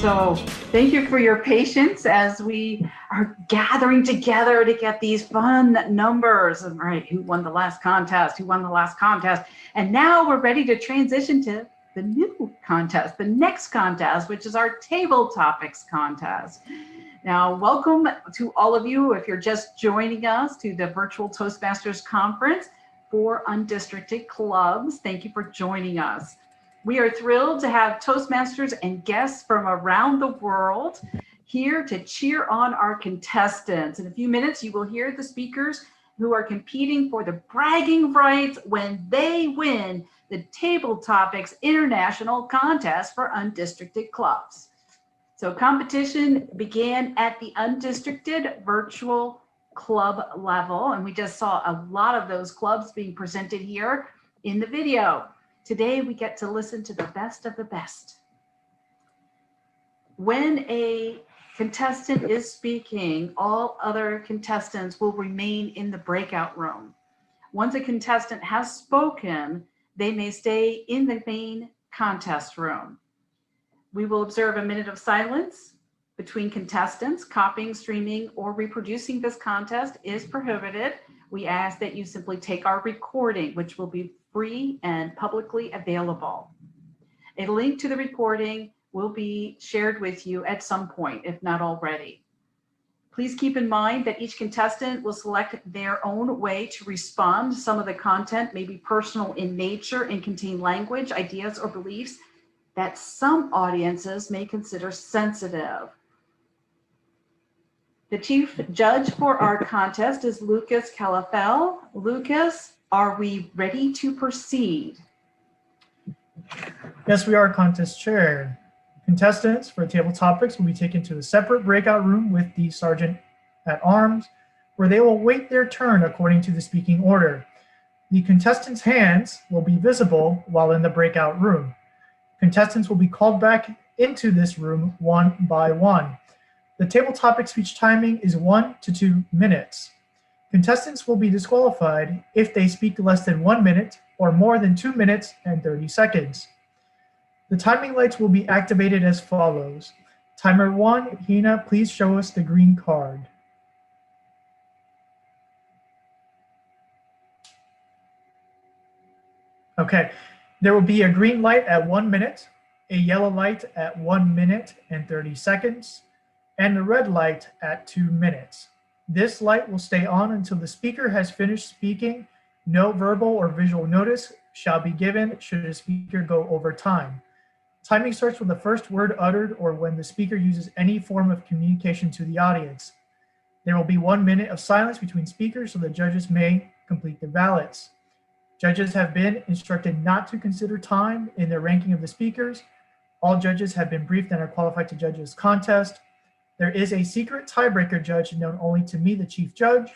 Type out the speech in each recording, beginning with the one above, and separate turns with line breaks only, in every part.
So thank you for your patience as we are gathering together to get these fun numbers. All right, who won the last contest? Who won the last contest? And now we're ready to transition to the new contest, the next contest, which is our table topics contest. Now, welcome to all of you. If you're just joining us to the virtual Toastmasters conference for undistricted clubs, thank you for joining us. We are thrilled to have Toastmasters and guests from around the world here to cheer on our contestants. In a few minutes, you will hear the speakers who are competing for the bragging rights when they win the Table Topics International Contest for Undistricted Clubs. So competition began at the undistricted virtual club level, and we just saw a lot of those clubs being presented here in the video. Today, we get to listen to the best of the best. When a contestant is speaking, all other contestants will remain in the breakout room. Once a contestant has spoken, they may stay in the main contest room. We will observe a minute of silence between contestants. Copying, streaming, or reproducing this contest is prohibited. We ask that you simply take our recording, which will be free and publicly available. A link to the recording will be shared with you at some point, if not already. Please keep in mind that each contestant will select their own way to respond. Some of the content may be personal in nature and contain language, ideas, or beliefs that some audiences may consider sensitive. The chief judge for our contest is Lukas Calafell. Lukas, are we ready to proceed?
Yes, we are, contest chair. Contestants for table topics will be taken to a separate breakout room with the sergeant at arms, where they will wait their turn according to the speaking order. The contestants' hands will be visible while in the breakout room. Contestants will be called back into this room one by one. The table topic speech timing is 1 to 2 minutes. Contestants will be disqualified if they speak less than 1 minute or more than 2 minutes and 30 seconds. The timing lights will be activated as follows. Timer 1, Hina, please show us the green card. Okay, there will be a green light at 1 minute, a yellow light at 1 minute and 30 seconds, and a red light at 2 minutes. This light will stay on until the speaker has finished speaking. No verbal or visual notice shall be given should a speaker go over time. Timing starts when the first word uttered or when the speaker uses any form of communication to the audience. There will be 1 minute of silence between speakers so the judges may complete their ballots. Judges have been instructed not to consider time in their ranking of the speakers. All judges have been briefed and are qualified to judge this contest. There is a secret tiebreaker judge known only to me, the chief judge.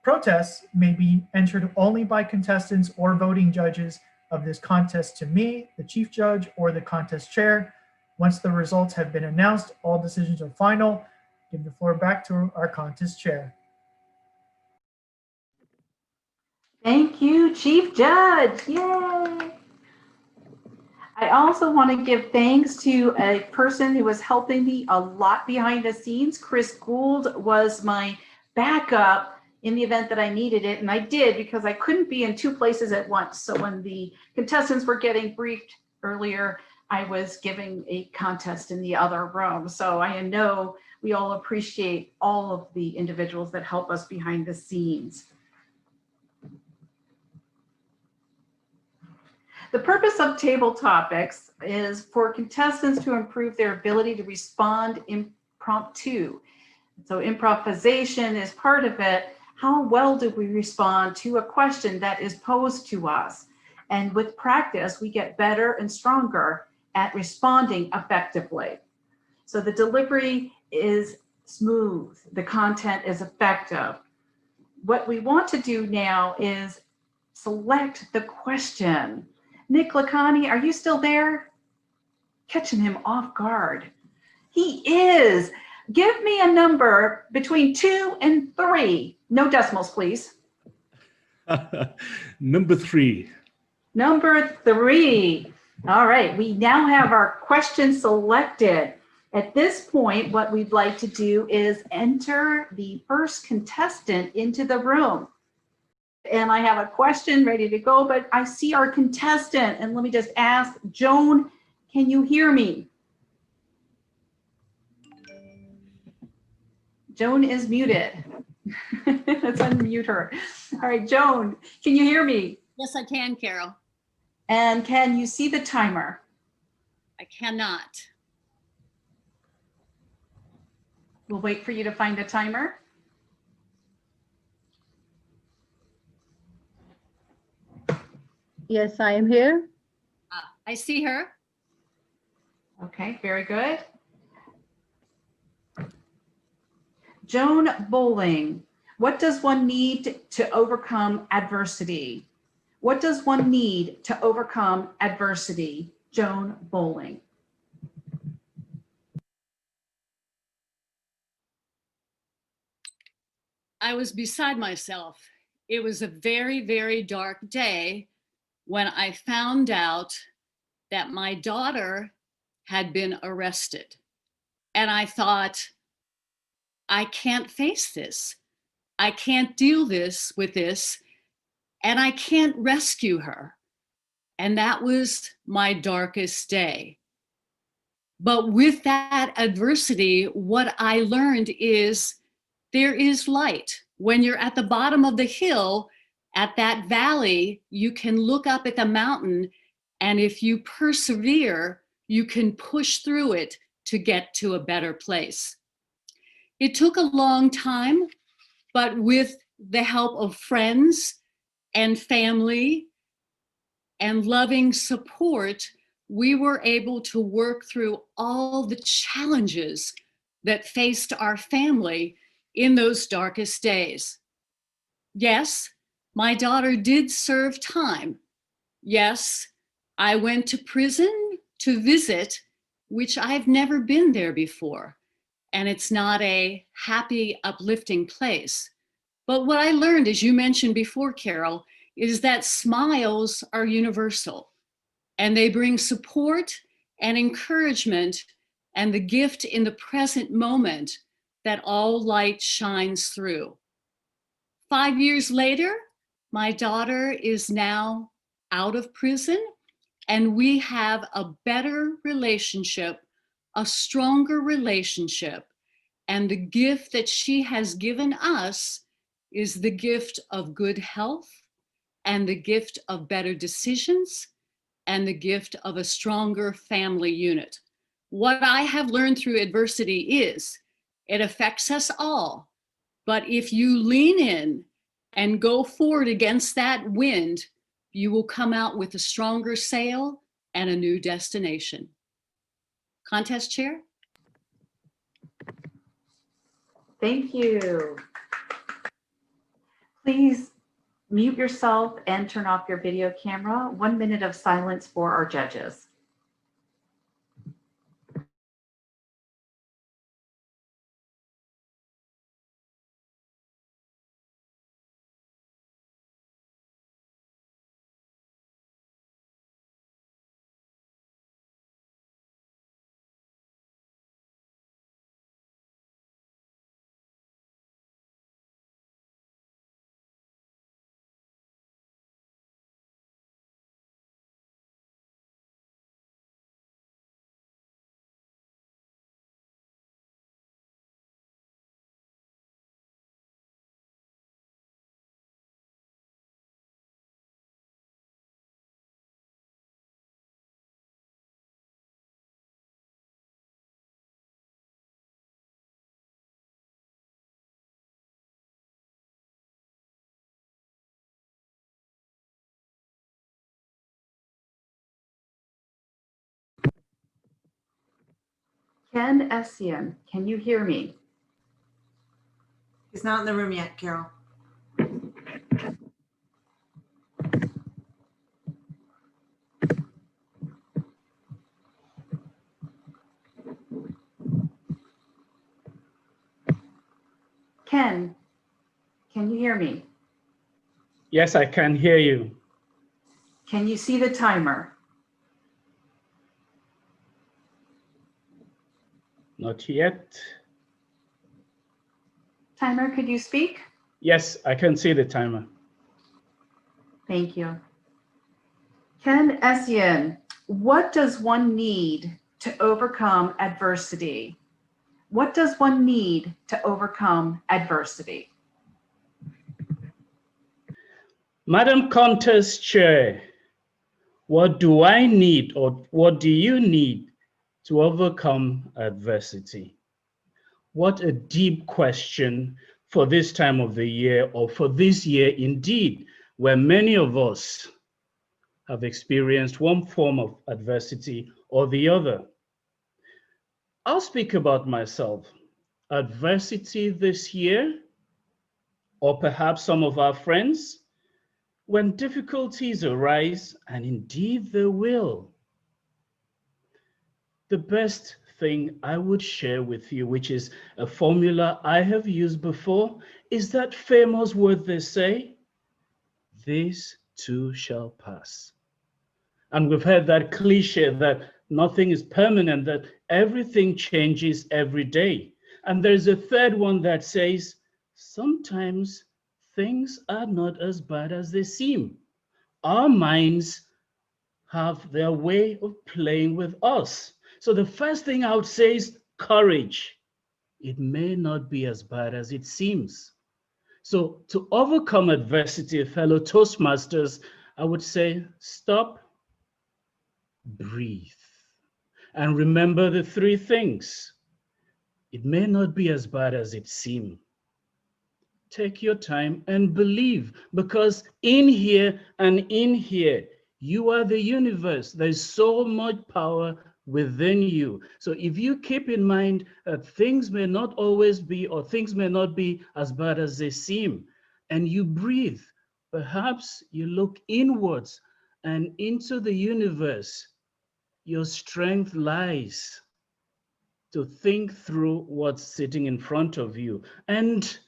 Protests may be entered only by contestants or voting judges of this contest to me, the chief judge, or the contest chair. Once the results have been announced, all decisions are final. Give the floor back to our contest chair.
Thank you, Chief Judge. Yay! I also want to give thanks to a person who was helping me a lot behind the scenes. Chris Gould was my backup in the event that I needed it, and I did because I couldn't be in 2 places at once. So when the contestants were getting briefed earlier, I was giving a contest in the other room. So I know we all appreciate all of the individuals that help us behind the scenes. The purpose of table topics is for contestants to improve their ability to respond impromptu. So improvisation is part of it. How well do we respond to a question that is posed to us? And with practice, we get better and stronger at responding effectively. So the delivery is smooth, the content is effective. What we want to do now is select the question. Nick Lacani, are you still there? Catching him off guard. He is. Give me a number between 2 and 3. No decimals, please.
Number 3.
Number 3. All right, we now have our question selected. At this point, what we'd like to do is enter the first contestant into the room. And I have a question ready to go, but I see our contestant, and let me just ask, Joan, can you hear me? Joan is muted. Let's unmute her. All right, Joan, can you hear me?
Yes, I can, Carol.
And can you see the timer?
I cannot.
We'll wait for you to find a timer.
Yes, I am here.
I see her.
Okay, very good. Joan Bowling, what does one need to overcome adversity? What does one need to overcome adversity? Joan Bowling.
I was beside myself. It was a very, very dark day when I found out that my daughter had been arrested. And I thought, I can't face this. I can't deal with this, and I can't rescue her. And that was my darkest day. But with that adversity, what I learned is there is light. When you're at the bottom of the hill, at that valley, you can look up at the mountain, and if you persevere, you can push through it to get to a better place. It took a long time, but with the help of friends and family and loving support, we were able to work through all the challenges that faced our family in those darkest days. Yes, my daughter did serve time. Yes, I went to prison to visit, which I've never been there before. And it's not a happy, uplifting place. But what I learned, as you mentioned before, Carol, is that smiles are universal, and they bring support and encouragement and the gift in the present moment that all light shines through. 5 years later, my daughter is now out of prison, and we have a better relationship, a stronger relationship. And the gift that she has given us is the gift of good health, and the gift of better decisions, and the gift of a stronger family unit. What I have learned through adversity is it affects us all, but if you lean in and go forward against that wind, you will come out with a stronger sail and a new destination. Contest chair?
Thank you. Please mute yourself and turn off your video camera. 1 minute of silence for our judges. Ken Essien, can you hear me?
He's not in the room yet, Carol.
Ken, can you hear me?
Yes, I can hear you.
Can you see the timer?
Not yet.
Timer, could you speak?
Yes, I can see the timer.
Thank you. Ken Essien, what does one need to overcome adversity? What does one need to overcome adversity?
Madam Contest Chair, what do I need or what do you need to overcome adversity? What a deep question for this time of the year, or for this year indeed, where many of us have experienced one form of adversity or the other. I'll speak about myself. Adversity this year, or perhaps some of our friends, when difficulties arise, and indeed they will. The best thing I would share with you, which is a formula I have used before, is that famous word they say, this too shall pass. And we've heard that cliche that nothing is permanent, that everything changes every day. And there's a third one that says, sometimes things are not as bad as they seem. Our minds have their way of playing with us. So the first thing I would say is courage. It may not be as bad as it seems. So to overcome adversity, fellow Toastmasters, I would say stop, breathe, and remember the three things. It may not be as bad as it seems. Take your time and believe, because in here and in here, you are the universe. There's so much power within you. So if you keep in mind that things may not always be, or things may not be as bad as they seem, and you breathe, perhaps you look inwards and into the universe, your strength lies to think through what's sitting in front of you, and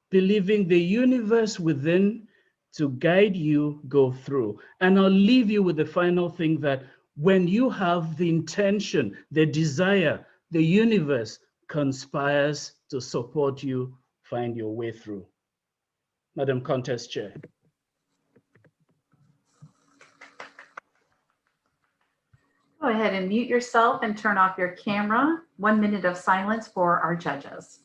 believing the universe within to guide you go through. And I'll leave you with the final thing, that when you have the intention, the desire, the universe conspires to support you find your way through. Madam Contest Chair.
Go ahead and mute yourself and turn off your camera. 1 minute of silence for our judges.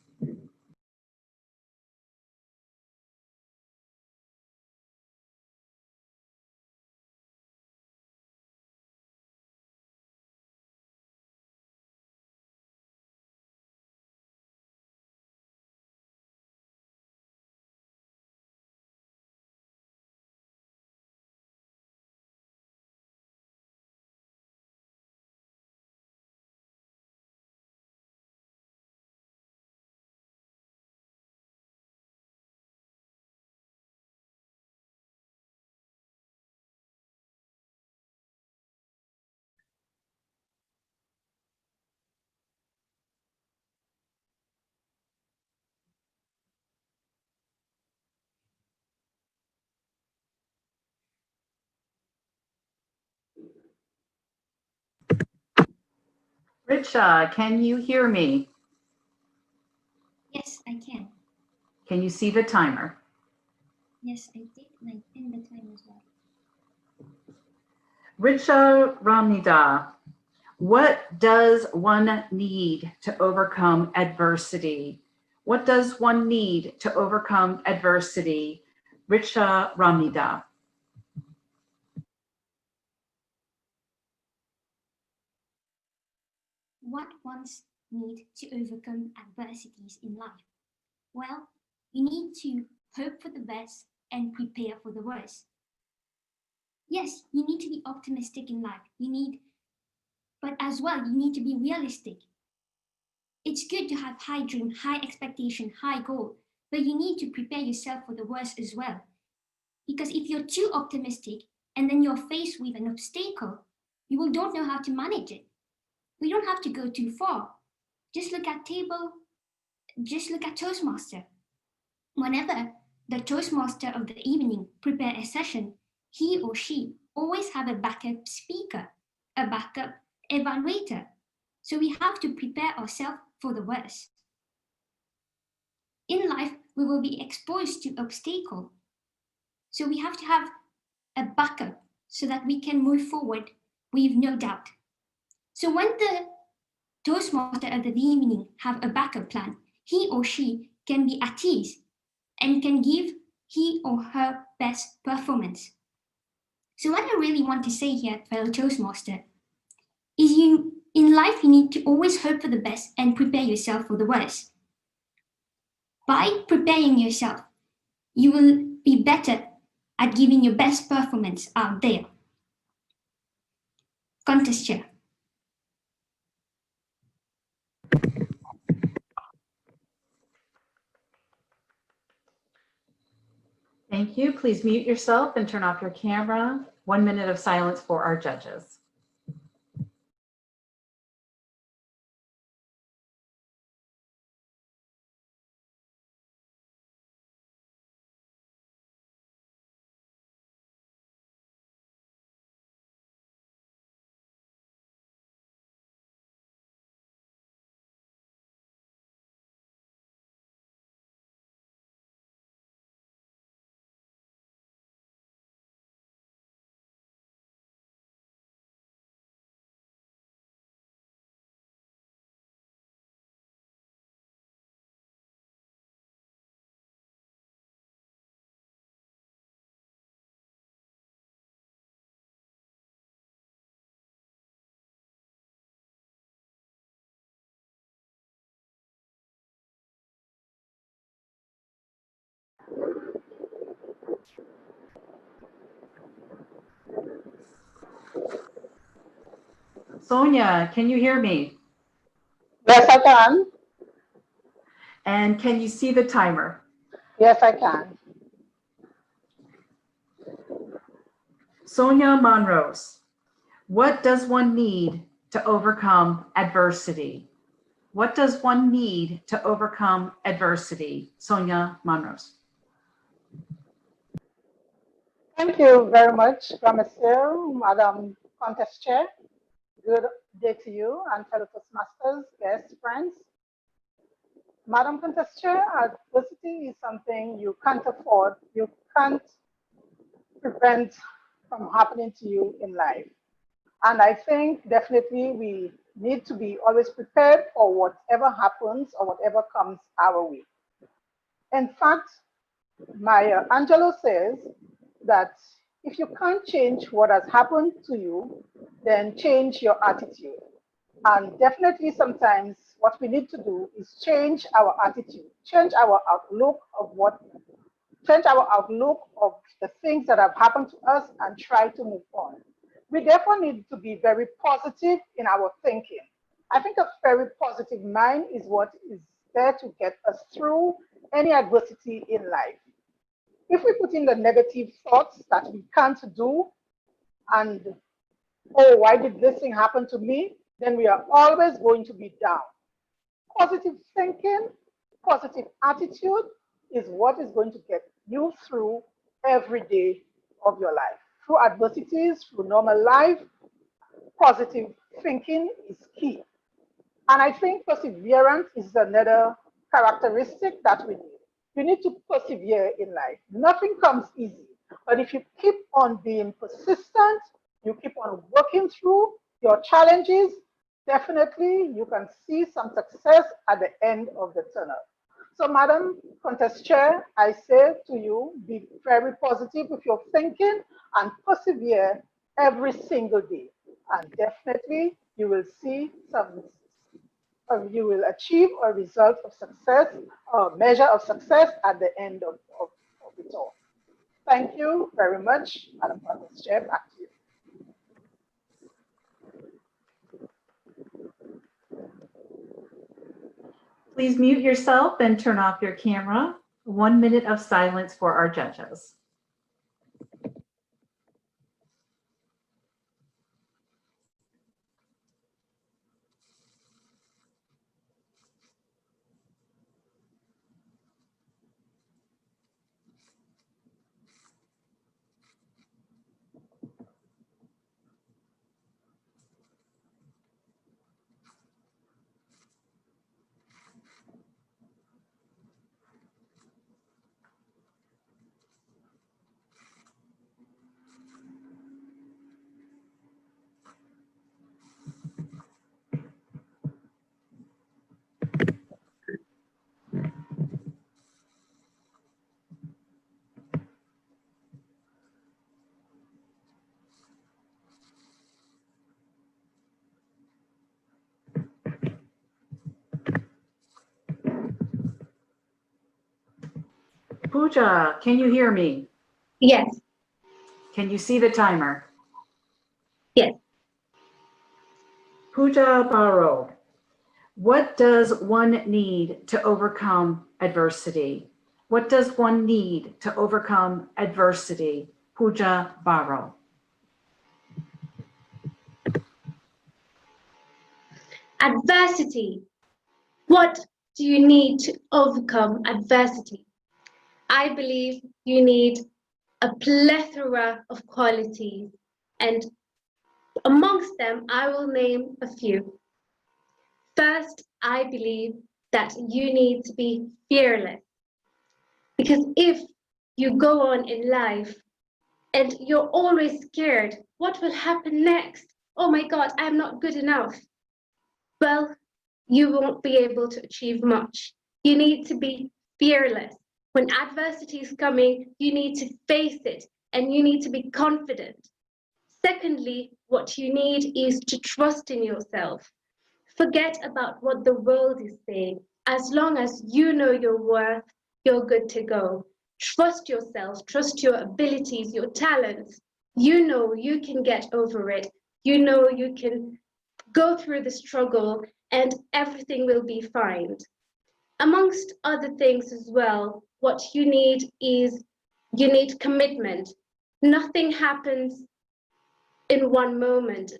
Richa, can you hear me?
Yes, I can.
Can you see the timer?
Yes, I did, and I pinned the time as well.
Richa Ramnida, what does one need to overcome adversity? What does one need to overcome adversity? Richa Ramnida.
What ones need to overcome adversities in life? Well, you need to hope for the best and prepare for the worst. Yes, you need to be optimistic in life. But as well, you need to be realistic. It's good to have high dream, high expectation, high goal, but you need to prepare yourself for the worst as well. Because if you're too optimistic and then you're faced with an obstacle, you will don't know how to manage it. We don't have to go too far. Just look at Toastmaster. Whenever the Toastmaster of the evening prepare a session, he or she always have a backup speaker, a backup evaluator. So we have to prepare ourselves for the worse. In life, we will be exposed to obstacles. So we have to have a backup so that we can move forward with no doubt. So when the Toastmaster at the evening have a backup plan, he or she can be at ease and can give he or her best performance. So what I really want to say here, fellow Toastmaster, is in life you need to always hope for the best and prepare yourself for the worst. By preparing yourself, you will be better at giving your best performance out there. Contest chair.
Thank you. Please mute yourself and turn off your camera. 1 minute of silence for our judges. Sonia, can you hear me?
Yes, I can.
And can you see the timer?
Yes, I can.
Sonia Monroe, what does one need to overcome adversity? What does one need to overcome adversity? Sonia Monroe.
Thank you very much, Ramirez, Madam Contest Chair. Good day to you and fellow Toastmasters, guests, friends. Madam Contest Chair, adversity is something you can't afford, you can't prevent from happening to you in life. And I think definitely we need to be always prepared for whatever happens or whatever comes our way. In fact, Maya Angelou says that if you can't change what has happened to you, then change your attitude. And definitely sometimes what we need to do is change our attitude, change our outlook of the things that have happened to us and try to move on. We therefore need to be very positive in our thinking. I think a very positive mind is what is there to get us through any adversity in life. If we put in the negative thoughts that we can't do, and oh, why did this thing happen to me? Then we are always going to be down. Positive thinking, positive attitude is what is going to get you through every day of your life. Through adversities, through normal life, positive thinking is key. And I think perseverance is another characteristic that we need. You need to persevere in life. Nothing comes easy. But if you keep on being persistent, you keep on working through your challenges, definitely you can see some success at the end of the tunnel. So, Madam Contest Chair, I say to you, be very positive with your thinking and persevere every single day. And definitely you will see you will achieve a result of success, a measure of success at the end of it all. Thank you very much, Madam Contest Chair. Back to you.
Please mute yourself and turn off your camera. 1 minute of silence for our judges. Pooja, can you hear me?
Yes,
Can you see the timer?
yes.
Pooja Baro, what does one need to overcome adversity? What does one need to overcome adversity? Pooja Baro.
Adversity. What do you need to overcome adversity? I believe you need a plethora of qualities, and amongst them, I will name a few. First, I believe that you need to be fearless, because if you go on in life and you're always scared, what will happen next? Oh my God, I'm not good enough. Well, you won't be able to achieve much. You need to be fearless. When adversity is coming, you need to face it and you need to be confident. Secondly, what you need is to trust in yourself. Forget about what the world is saying. As long as you know your worth, you're good to go. Trust yourself, trust your abilities, your talents. You know you can get over it. You know you can go through the struggle and everything will be fine. Amongst other things as well, what you need is you need commitment. Nothing happens in one moment.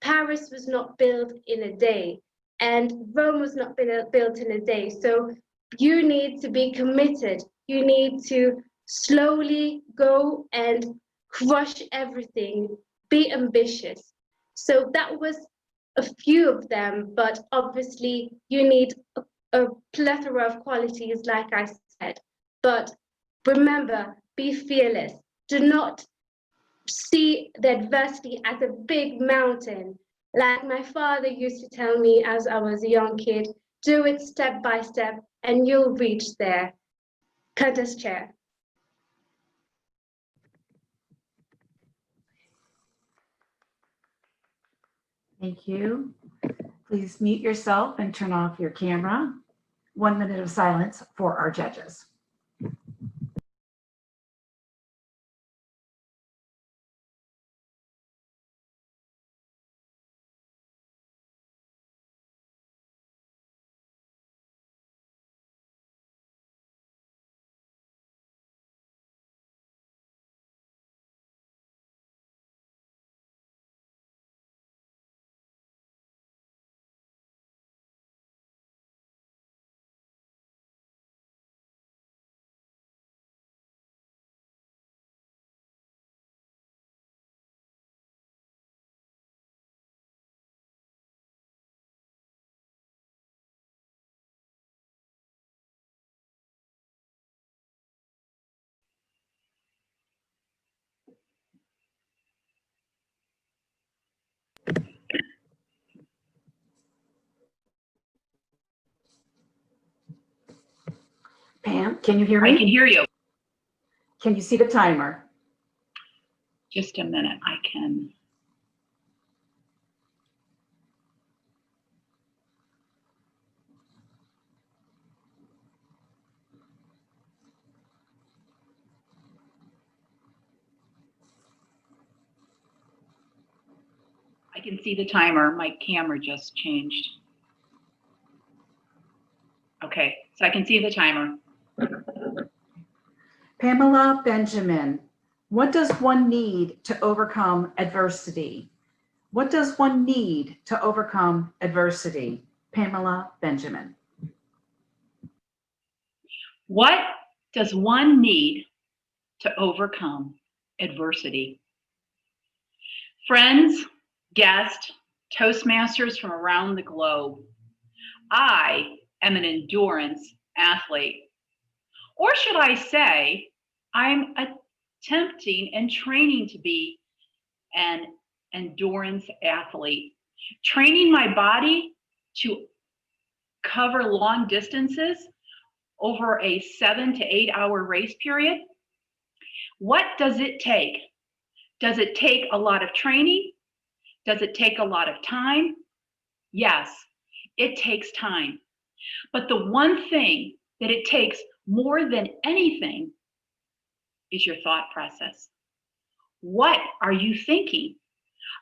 Paris was not built in a day and Rome was not built in a day. So you need to be committed. You need to slowly go and crush everything, be ambitious. So that was a few of them, but obviously you need a plethora of qualities, like I said. But remember, be fearless. Do not see the adversity as a big mountain. Like my father used to tell me as I was a young kid, do it step by step and you'll reach there. Contest chair.
Thank you. Please mute yourself and turn off your camera. 1 minute of silence for our judges. Pam, can you hear me?
I can hear you.
Can you see the timer?
Just a minute, I can. I can see the timer. My camera just changed. Okay, so I can see the timer.
Pamela Benjamin, what does one need to overcome adversity? What does one need to overcome adversity? Pamela Benjamin.
What does one need to overcome adversity? Friends, guests, Toastmasters from around the globe, I am an endurance athlete. Or should I say, I'm attempting and training to be an endurance athlete, training my body to cover long distances over a 7 to 8 hour race period. What does it take? Does it take a lot of training? Does it take a lot of time? Yes, it takes time. But the one thing that it takes more than anything is your thought process. What are you thinking?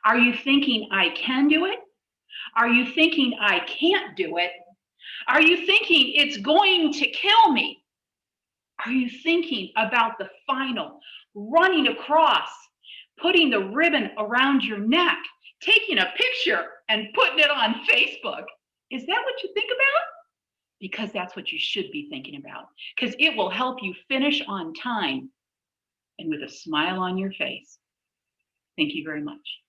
Are you thinking, I can do it? Are you thinking, I can't do it? Are you thinking, it's going to kill me? Are you thinking about the final, running across, putting the ribbon around your neck, taking a picture and putting it on Facebook? Is that what you think about? Because that's what you should be thinking about, because it will help you finish on time and with a smile on your face. Thank you very much.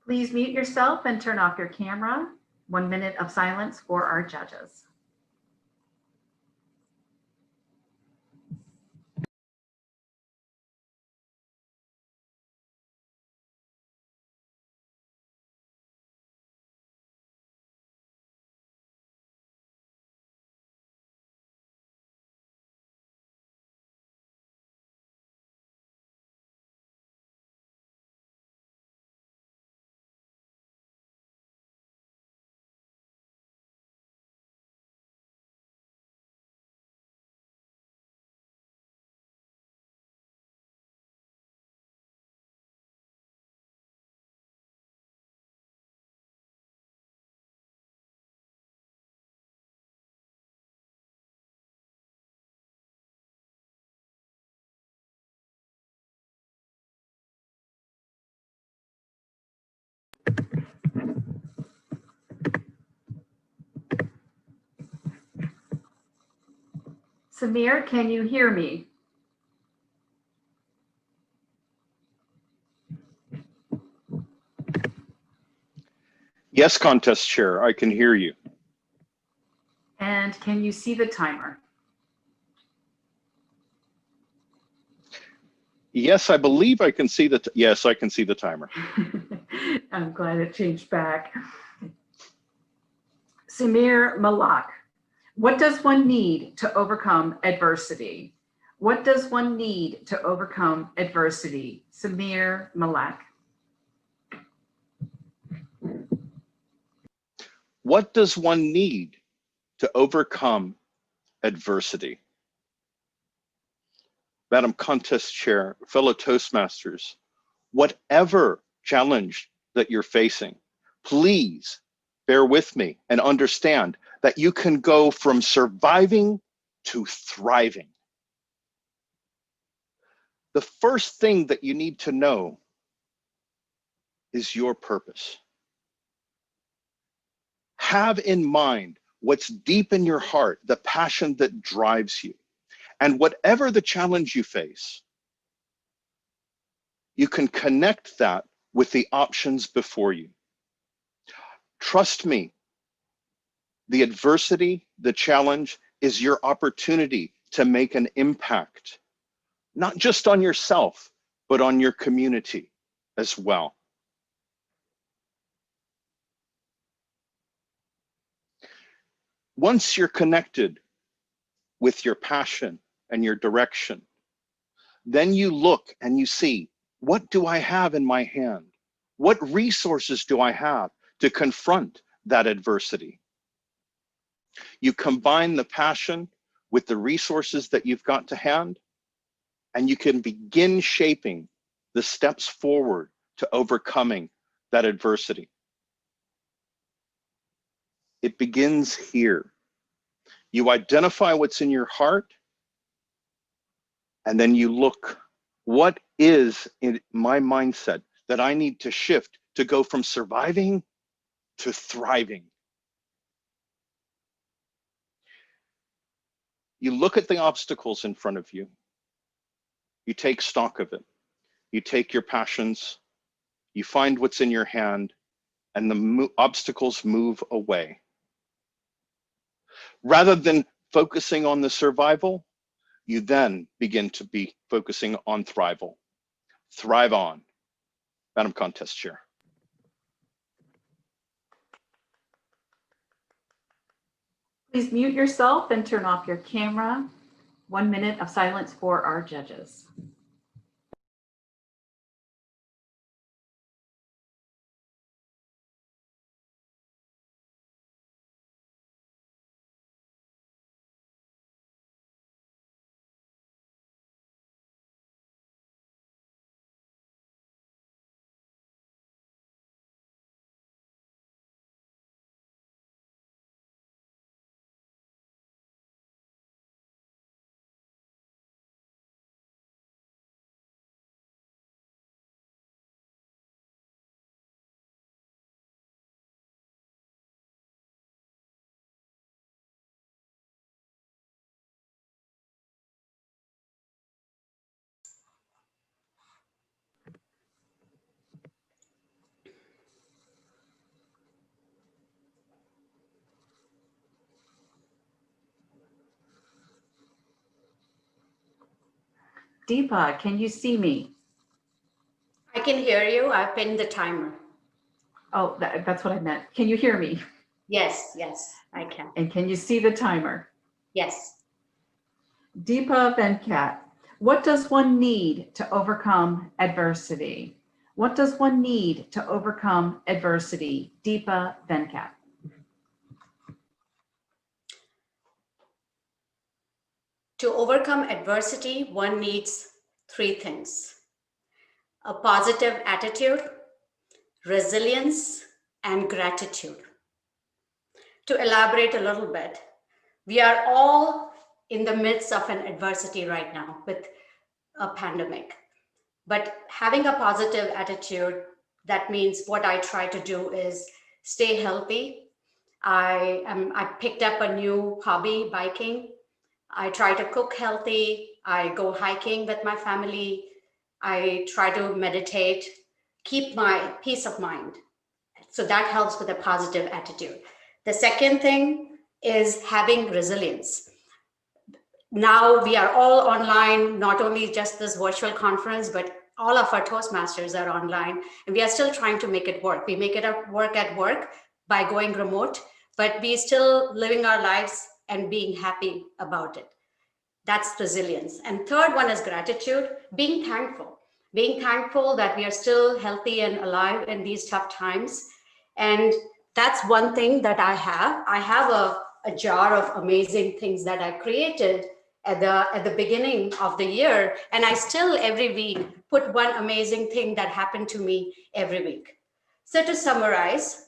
Please mute yourself and turn off your camera. 1 minute of silence for our judges. Samir, can you hear me?
Yes, contest chair, I can hear you.
And can you see the timer?
Yes, I believe I can see yes, I can see the timer.
I'm glad it changed back. Samir, Malak, what does one need to overcome adversity? What does one need to overcome adversity? Samir, Malak.
What does one need to overcome adversity? Madam Contest Chair, fellow Toastmasters, whatever challenge that you're facing, please bear with me and understand that you can go from surviving to thriving. The first thing that you need to know is your purpose. Have in mind what's deep in your heart, the passion that drives you. And whatever the challenge you face, you can connect that with the options before you. Trust me, the adversity, the challenge is your opportunity to make an impact, not just on yourself, but on your community as well. Once you're connected with your passion and your direction, then you look and you see, what do I have in my hand? What resources do I have to confront that adversity? You combine the passion with the resources that you've got to hand, and you can begin shaping the steps forward to overcoming that adversity. It begins here. You identify what's in your heart, and then you look, what is in my mindset that I need to shift to go from surviving to thriving? You look at the obstacles in front of you. You take stock of it. You take your passions, you find what's in your hand, and the obstacles move away. Rather than focusing on the survival, you then begin to be focusing on thrival. Thrive on. Madam Contest Chair.
Please mute yourself and turn off your camera. 1 minute of silence for our judges. Deepa, can you see me?
I can hear you. I pinned the timer.
Oh, that's what I meant. Can you hear me?
Yes, I can.
And can you see the timer?
Yes.
Deepa, Venkat, what does one need to overcome adversity? What does one need to overcome adversity? Deepa, Venkat.
To overcome adversity, one needs three things: a positive attitude, resilience, and gratitude. To elaborate a little bit, we are all in the midst of an adversity right now with a pandemic. But having a positive attitude, that means what I try to do is stay healthy. I picked up a new hobby, biking. I try to cook healthy. I go hiking with my family. I try to meditate, keep my peace of mind. So that helps with a positive attitude. The second thing is having resilience. Now we are all online, not only just this virtual conference, but all of our Toastmasters are online, and we are still trying to make it work. We make it work at work by going remote, but we still living our lives and being happy about it. That's resilience. And third one is gratitude, being thankful that we are still healthy and alive in these tough times. And that's one thing that I have. I have a jar of amazing things that I created at the beginning of the year. And I still every week put one amazing thing that happened to me every week. So to summarize,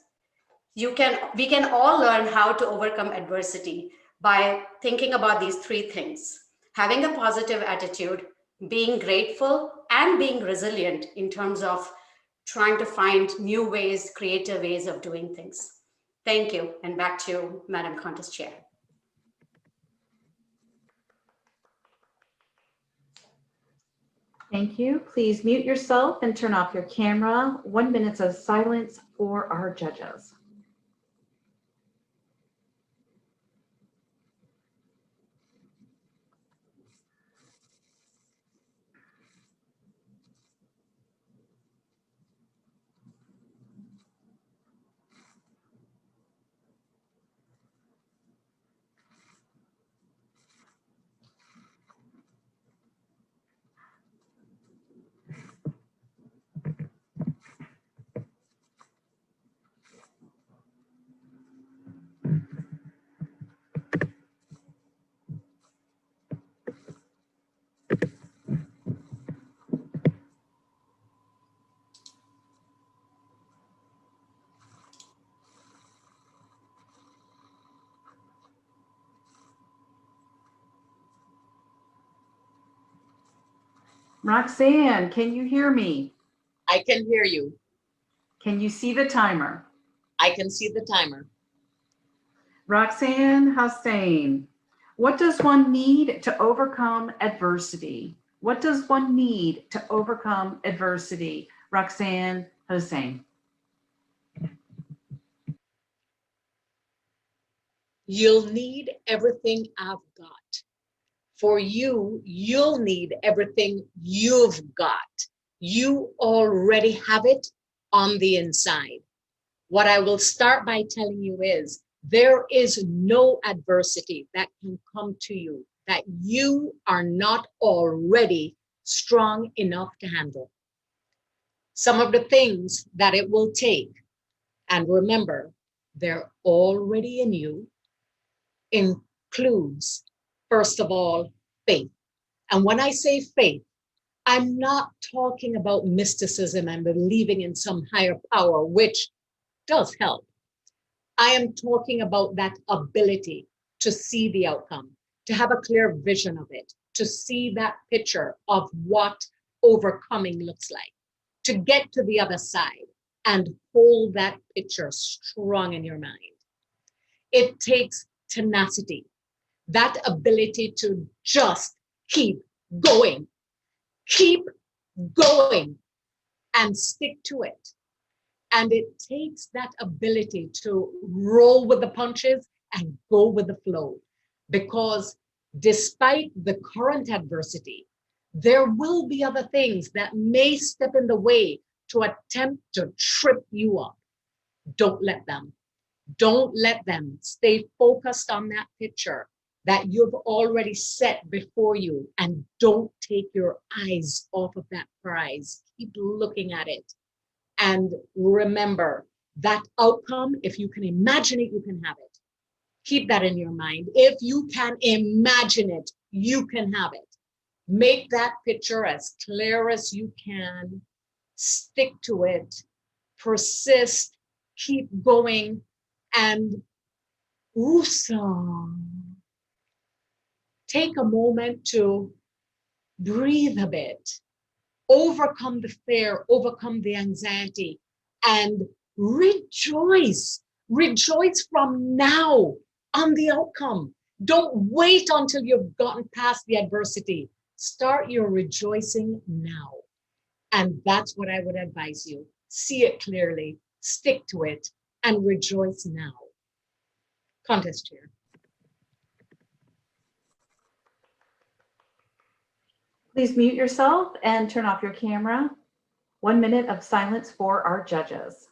we can all learn how to overcome adversity by thinking about these three things: having a positive attitude, being grateful, and being resilient in terms of trying to find new ways, creative ways of doing things. Thank you, and back to you, Madam Contest Chair.
Thank you. Please mute yourself and turn off your camera. 1 minute of silence for our judges. Roxanne, can you hear me?
I can hear you.
Can you see the timer?
I can see the timer.
Roxanne, Hussein, what does one need to overcome adversity? What does one need to overcome adversity? Roxanne, Hussein.
You'll need everything I've got. For you, you'll need everything you've got. You already have it on the inside. What I will start by telling you is there is no adversity that can come to you that you are not already strong enough to handle. Some of the things that it will take, and remember, they're already in you, includes, first of all, faith. And when I say faith, I'm not talking about mysticism and believing in some higher power, which does help. I am talking about that ability to see the outcome, to have a clear vision of it, to see that picture of what overcoming looks like, to get to the other side and hold that picture strong in your mind. It takes tenacity, that ability to just keep going and stick to it. And it takes that ability to roll with the punches and go with the flow. Because despite the current adversity, There will be other things that may step in the way to attempt to trip you up. Don't let them. Don't let them. Stay focused on that picture that you've already set before you, and don't take your eyes off of that prize. Keep looking at it. And remember that outcome, if you can imagine it, you can have it. Keep that in your mind. If you can imagine it, you can have it. Make that picture as clear as you can. Stick to it. Persist. Keep going. And take a moment to breathe a bit. Overcome the fear, overcome the anxiety, and rejoice. Rejoice from now on the outcome. Don't wait until you've gotten past the adversity. Start your rejoicing now. And that's what I would advise you. See it clearly, stick to it, and rejoice now. Contest chair.
Please mute yourself and turn off your camera. 1 minute of silence for our judges.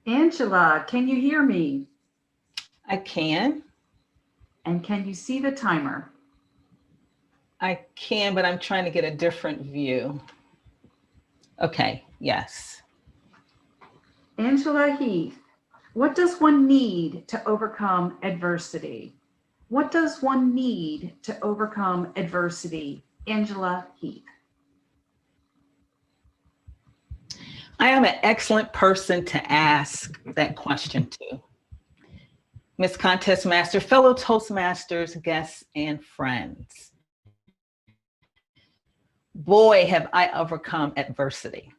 Angela, can you hear me?
I can.
And can you see the timer?
I can, but I'm trying to get a different view. Okay, yes.
Angela Heath, what does one need to overcome adversity? What does one need to overcome adversity? Angela Heath.
I am an excellent person to ask that question to. Miss Contest Master, fellow Toastmasters, guests, and friends. Boy, have I overcome adversity.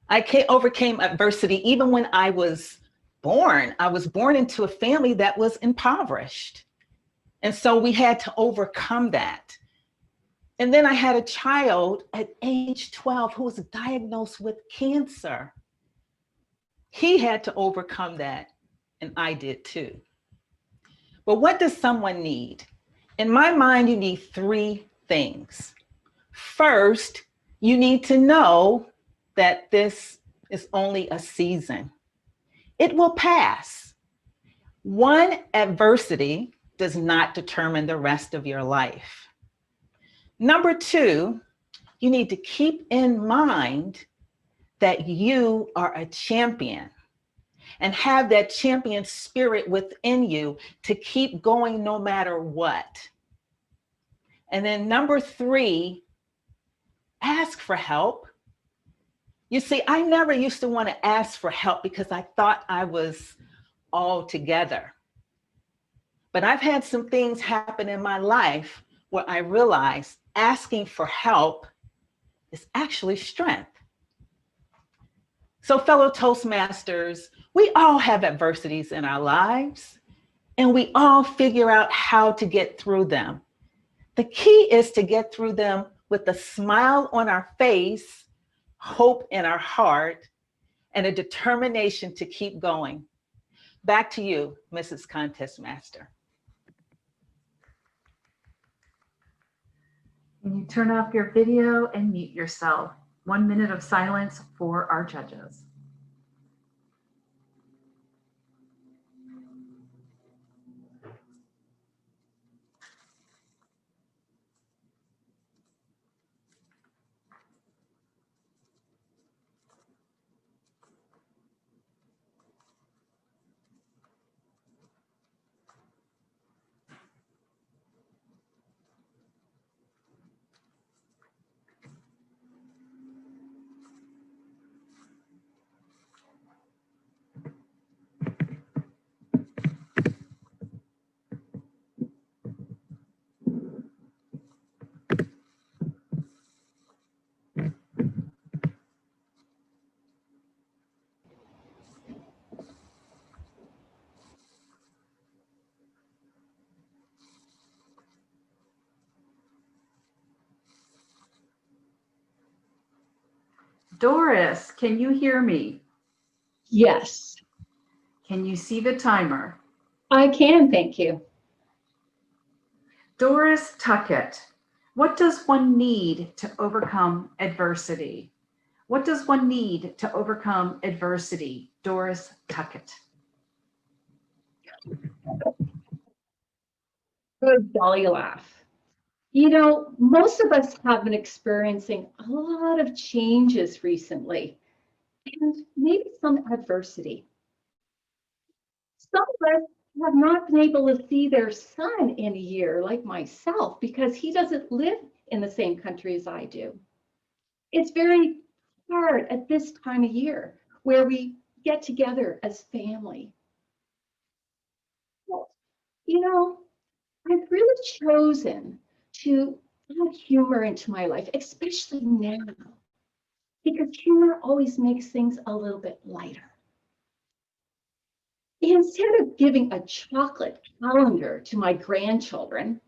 I overcame adversity even when I was born. I was born into a family that was impoverished. And so we had to overcome that. And then I had a child at age 12 who was diagnosed with cancer. He had to overcome that, and I did too. But what does someone need? In my mind, you need three things. First, you need to know that this is only a season. It will pass. One adversity does not determine the rest of your life. Number two, you need to keep in mind that you are a champion and have that champion spirit within you to keep going no matter what. And then number three, ask for help. You see, I never used to want to ask for help because I thought I was all together. But I've had some things happen in my life where I realized asking for help is actually strength. So fellow Toastmasters, we all have adversities in our lives, and we all figure out how to get through them. The key is to get through them with a smile on our face, hope in our heart, and a determination to keep going. Back to you, Mrs. Contest Master.
Can you turn off your video and mute yourself? 1 minute of silence for our judges. Doris, can you hear me?
Yes,
Can you see the timer?
I can, thank you.
Doris Tuckett, what does one need to overcome adversity? What does one need to overcome adversity? Doris Tuckett.
Good jolly laugh. You know, most of us have been experiencing a lot of changes recently, and maybe some adversity. Some of us have not been able to see their son in a year, like myself, because he doesn't live in the same country as I do. It's very hard at this time of year where we get together as family. Well, you know, I've really chosen to add humor into my life, especially now, because humor always makes things a little bit lighter. Instead of giving a chocolate calendar to my grandchildren,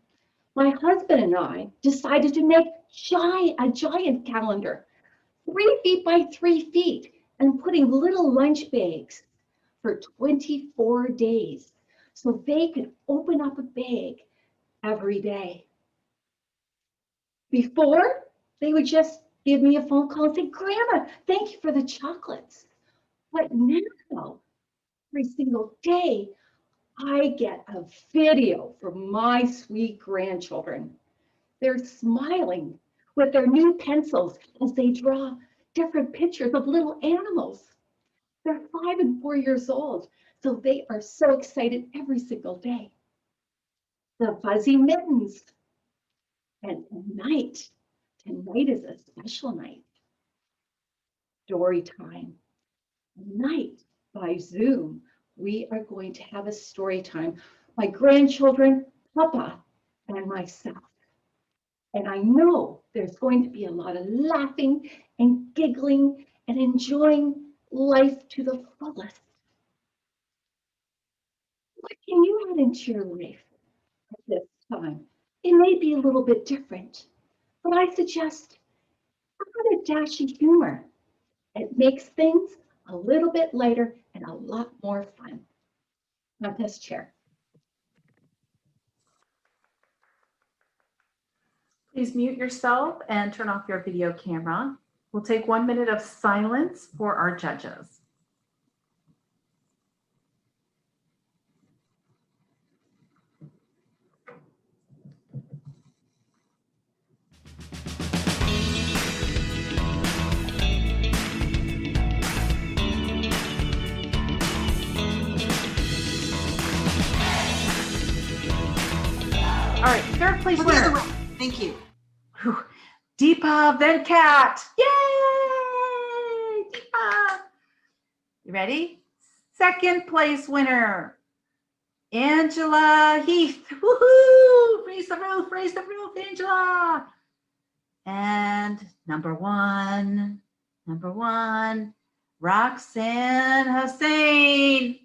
my husband and I decided to make a giant calendar, 3 feet by 3 feet, and putting little lunch bags for 24 days so they could open up a bag every day. Before, they would just give me a phone call and say, Grandma, thank you for the chocolates. But now, every single day, I get a video from my sweet grandchildren. They're smiling with their new pencils as they draw different pictures of little animals. They're 5 and 4 years old, so they are so excited every single day. The fuzzy mittens. And tonight is a special night. Story time. Tonight by Zoom, we are going to have a story time. My grandchildren, Papa, and myself. And I know there's going to be a lot of laughing and giggling and enjoying life to the fullest. What can you add into your life at this time? It may be a little bit different, but I suggest add a dash of humor. It makes things a little bit lighter and a lot more fun. Contest chair.
Please mute yourself and turn off your video camera. We'll take 1 minute of silence for our judges. All right, third place winner.
Thank you.
Whew. Deepa Venkat. Yay! Deepa. You ready? Second place winner. Angela Heath. Woohoo! Raise the roof, Angela. And number one, Roxanne Hussein.